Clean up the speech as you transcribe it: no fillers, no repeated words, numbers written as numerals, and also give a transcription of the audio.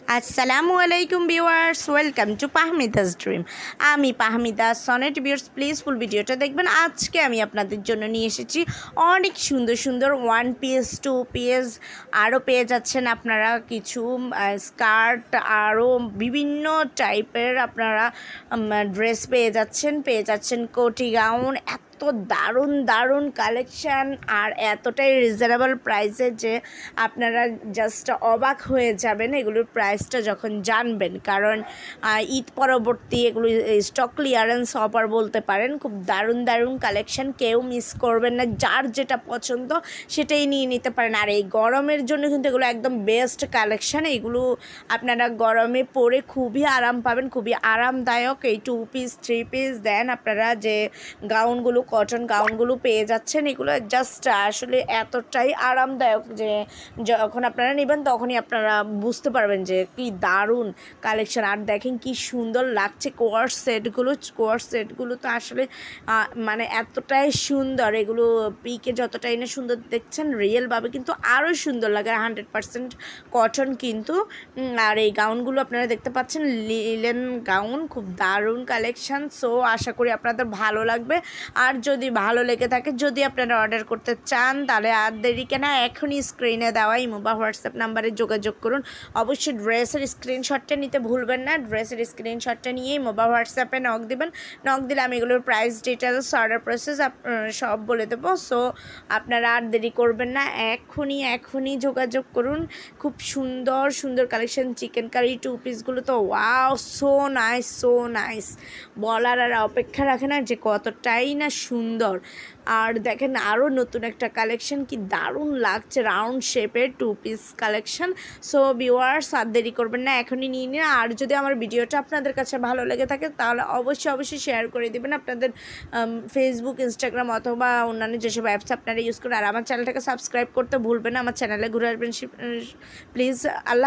আসসালামু আলাইকুম viewers, welcome to পাহমিদাস dream. আমি পাহমিদা সনেট। ভিউয়ার্স প্লিজ ফুল ভিডিওটা দেখবেন। আজকে আমি আপনাদের জন্য নিয়ে এসেছি অনেক সুন্দর সুন্দর 1 পিস 2 পিস, আরও পেয়ে যাচ্ছেন আপনারা কিছু স্কার্ট, আরও বিভিন্ন টাইপের আপনারা ড্রেস পেয়ে যাচ্ছেন কোটি গাউন। এত দারুণ দারুণ কালেকশান আর এতটাই রিজনেবল প্রাইসে যে আপনারা জাস্ট অবাক হয়ে যাবেন এগুলোর প্রাইসটা যখন জানবেন, কারণ ঈদ পরবর্তী এগুলো স্টক ক্লিয়ারেন্স অফার বলতে পারেন। খুব দারুণ দারুণ কালেকশান, কেউ মিস করবেন না। যার যেটা পছন্দ সেটাই নিয়ে নিতে পারেন। আর এই গরমের জন্য কিন্তু এগুলো একদম বেস্ট কালেকশান। এগুলো আপনারা গরমে পরে খুবই আরাম পাবেন, খুবই আরামদায়ক। এই 2 পিস 3 পিস দেন আপনারা যে গাউনগুলো, কটন গাউনগুলো পেয়ে যাচ্ছেন, এগুলো জাস্ট আসলে এতটাই আরামদায়ক যে যখন আপনারা নেবেন তখনই আপনারা বুঝতে পারবেন যে কি দারুণ কালেকশন। আর দেখেন কি সুন্দর লাগছে কোয়ার সেটগুলো তো আসলে মানে এতটাই সুন্দর। এগুলো পিকে যতটাই না সুন্দর দেখছেন, রিয়েলভাবে কিন্তু আরও সুন্দর লাগে। 100% কটন কিন্তু। আর এই গাউনগুলো আপনারা দেখতে পাচ্ছেন লিলেন গাউন, খুব দারুণ কালেকশান। সো আশা করি আপনাদের ভালো লাগবে। আর যদি ভালো লেগে থাকে, যদি আপনারা অর্ডার করতে চান, তাহলে আর দেরি কেনা, এখনই স্ক্রিনে দেওয়া ইমো বা হোয়াটসঅ্যাপ নাম্বারে যোগাযোগ করুন। অবশ্যই ড্রেসের স্ক্রিনশটটা নিতে ভুলবেন না। ড্রেসের স্ক্রিনশটটা নিয়ে ইমো বা হোয়াটসঅ্যাপে নক দিবেন। নক দিলে আমি এগুলোর প্রাইস ডিটেলস, অর্ডার প্রসেস সব বলে দেবো। সো আপনারা আর দেরি করবেন না, এখনই যোগাযোগ করুন। খুব সুন্দর সুন্দর কালেকশন। চিকেন কারি 2 পিসগুলো তো ওয়াও, সো নাইস, বলার আর অপেক্ষা রাখে না যে কতটাই না সুন্দর। আর দেখেন আরও নতুন একটা কালেকশন, কি দারুণ লাগছে, রাউন্ড শেপের 2 পিস কালেকশন। সো ভিউয়ার্স আর দেরি করবেন না, এখনই নিয়ে নিন। আর যদি আমার ভিডিওটা আপনাদের কাছে ভালো লেগে থাকে তাহলে অবশ্যই শেয়ার করে দেবেন আপনাদের ফেসবুক, ইনস্টাগ্রাম অথবা অন্যান্য যেসব অ্যাপস আপনারা ইউজ করেন। আর আমার চ্যানেলটাকে সাবস্ক্রাইব করতে ভুলবেন না। আমার চ্যানেলে ঘুরে আসবেন প্লিজ। আল্লাহ।